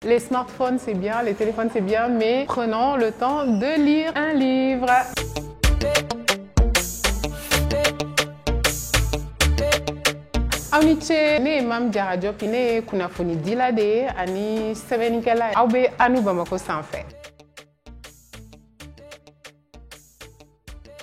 Les smartphones, c'est bien, les téléphones, c'est bien, mais prenons le temps de lire un livre. Aunice ne Mame Diarra Diop ne kunnafoni dila de ani sɛbɛnnikɛla aw bɛ anu Bamako sanfɛ.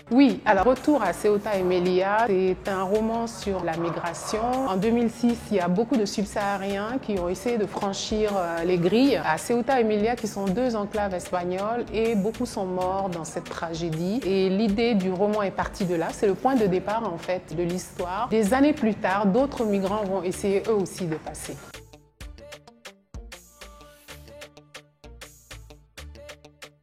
Oui, alors retour à Ceuta et Melilla, c'est un roman sur la migration. En 2006, il y a beaucoup de subsahariens qui ont essayé de franchir les grilles à Ceuta et Melilla, qui sont deux enclaves espagnoles, et beaucoup sont morts dans cette tragédie. Et l'idée du roman est partie de là, c'est le point de départ en fait de l'histoire. Des années plus tard, d'autres migrants vont essayer eux aussi de passer.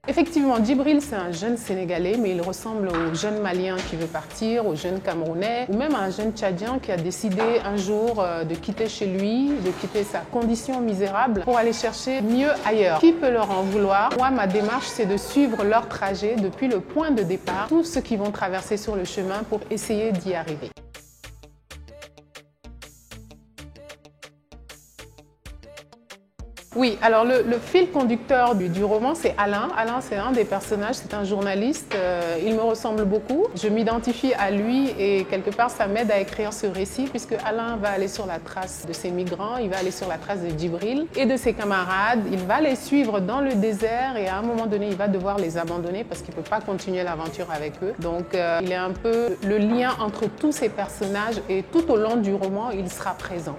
Effectivement, Djibril, c'est un jeune Sénégalais, mais il ressemble au jeune Malien qui veut partir, au jeune Camerounais, ou même à un jeune Tchadien qui a décidé un jour de quitter chez lui, de quitter sa condition misérable pour aller chercher mieux ailleurs. Qui peut leur en vouloir? Moi, ma démarche, c'est de suivre leur trajet depuis le point de départ, tous ceux qui vont traverser sur le chemin pour essayer d'y arriver. Oui, alors le fil conducteur du roman, c'est Alain. Alain, c'est un des personnages, c'est un journaliste. Il me ressemble beaucoup. Je m'identifie à lui et quelque part, ça m'aide à écrire ce récit puisque Alain va aller sur la trace de ces migrants, il va aller sur la trace de Djibril et de ses camarades. Il va les suivre dans le désert et à un moment donné, il va devoir les abandonner parce qu'il ne peut pas continuer l'aventure avec eux. Donc, il est un peu le lien entre tous ces personnages et tout au long du roman, il sera présent.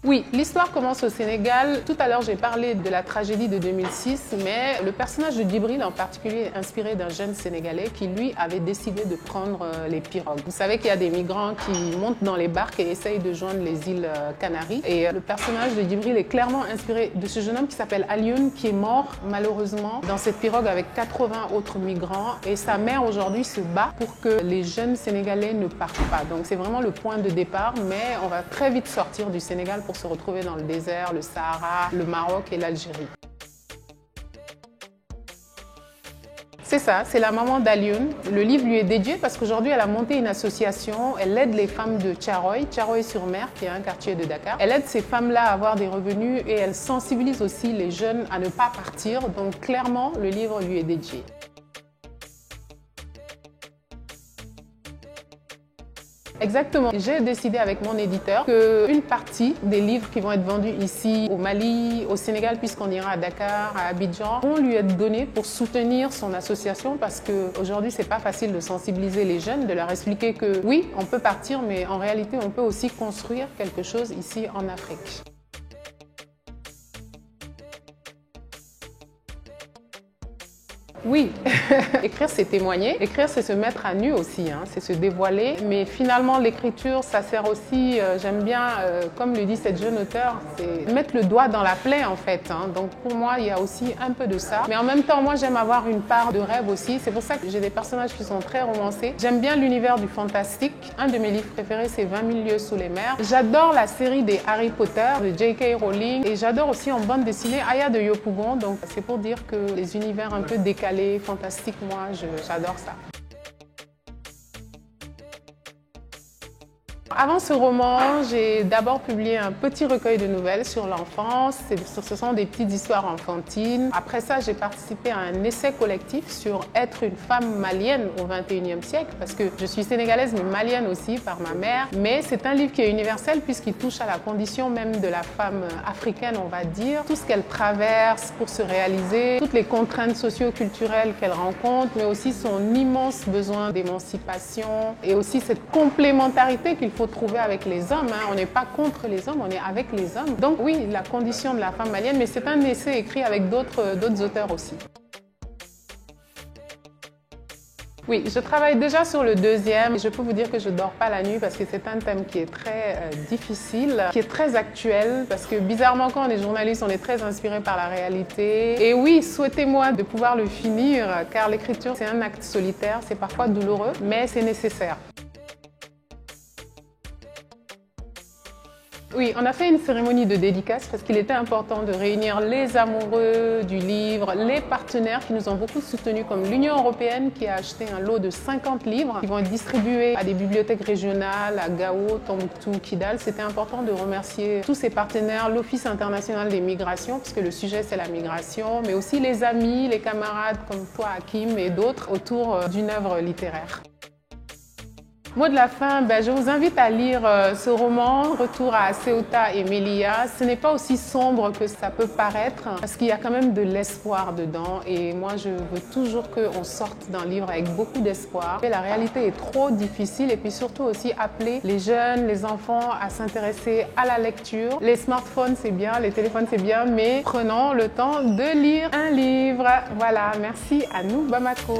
Oui, l'histoire commence au Sénégal. Tout à l'heure, j'ai parlé de la tragédie de 2006, mais le personnage de Djibril en particulier est inspiré d'un jeune Sénégalais qui, lui, avait décidé de prendre les pirogues. Vous savez qu'il y a des migrants qui montent dans les barques et essayent de joindre les îles Canaries. Et le personnage de Djibril est clairement inspiré de ce jeune homme qui s'appelle Alioune, qui est mort malheureusement dans cette pirogue avec 80 autres migrants. Et sa mère aujourd'hui se bat pour que les jeunes Sénégalais ne partent pas. Donc c'est vraiment le point de départ, mais on va très vite sortir du Sénégal pour se retrouver dans le désert, le Sahara, le Maroc et l'Algérie. C'est ça, c'est la maman d'Alioune. Le livre lui est dédié parce qu'aujourd'hui, elle a monté une association. Elle aide les femmes de Thiaroye-sur-Mer, qui est un quartier de Dakar. Elle aide ces femmes-là à avoir des revenus et elle sensibilise aussi les jeunes à ne pas partir. Donc clairement, le livre lui est dédié. Exactement. J'ai décidé avec mon éditeur qu'une partie des livres qui vont être vendus ici au Mali, au Sénégal, puisqu'on ira à Dakar, à Abidjan, vont lui être donnés pour soutenir son association parce qu'aujourd'hui, c'est pas facile de sensibiliser les jeunes, de leur expliquer que oui, on peut partir, mais en réalité, on peut aussi construire quelque chose ici en Afrique. Oui, écrire c'est témoigner, écrire c'est se mettre à nu aussi, hein. C'est se dévoiler, mais finalement l'écriture ça sert aussi, j'aime bien, comme le dit cette jeune auteure, c'est mettre le doigt dans la plaie en fait, hein. Donc pour moi il y a aussi un peu de ça, mais en même temps moi j'aime avoir une part de rêve aussi, c'est pour ça que j'ai des personnages qui sont très romancés. J'aime bien l'univers du fantastique, un de mes livres préférés c'est 20 000 lieues sous les mers. J'adore la série des Harry Potter de J.K. Rowling et j'adore aussi en bande dessinée Aya de Yopougon, donc c'est pour dire que les univers un peu décalés, fantastique, moi j'adore ça. Avant ce roman, j'ai d'abord publié un petit recueil de nouvelles sur l'enfance. Ce sont des petites histoires enfantines. Après ça, j'ai participé à un essai collectif sur être une femme malienne au XXIe siècle, parce que je suis sénégalaise mais malienne aussi par ma mère. Mais c'est un livre qui est universel puisqu'il touche à la condition même de la femme africaine, on va dire. Tout ce qu'elle traverse pour se réaliser, toutes les contraintes socio-culturelles qu'elle rencontre, mais aussi son immense besoin d'émancipation et aussi cette complémentarité qu'il faut trouver avec les hommes, hein. On n'est pas contre les hommes, on est avec les hommes. Donc oui, la condition de la femme malienne, mais c'est un essai écrit avec d'autres auteurs aussi. Oui, je travaille déjà sur le deuxième. Je peux vous dire que je ne dors pas la nuit parce que c'est un thème qui est très difficile, qui est très actuel parce que bizarrement quand on est journaliste, on est très inspiré par la réalité. Et oui, souhaitez-moi de pouvoir le finir car l'écriture c'est un acte solitaire, c'est parfois douloureux, mais c'est nécessaire. Oui, on a fait une cérémonie de dédicace parce qu'il était important de réunir les amoureux du livre, les partenaires qui nous ont beaucoup soutenus comme l'Union européenne qui a acheté un lot de 50 livres qui vont être distribués à des bibliothèques régionales, à Gao, Tombouctou, Kidal. C'était important de remercier tous ces partenaires, l'Office international des migrations, puisque le sujet c'est la migration, mais aussi les amis, les camarades comme toi Hakim et d'autres autour d'une œuvre littéraire. Mot de la fin, je vous invite à lire ce roman, Retour à Ceuta et Melilla. Ce n'est pas aussi sombre que ça peut paraître, parce qu'il y a quand même de l'espoir dedans. Et moi, je veux toujours qu'on sorte d'un livre avec beaucoup d'espoir. La réalité est trop difficile et puis surtout aussi appeler les jeunes, les enfants à s'intéresser à la lecture. Les smartphones, c'est bien, les téléphones, c'est bien, mais prenons le temps de lire un livre. Voilà, merci à nous, Bamako.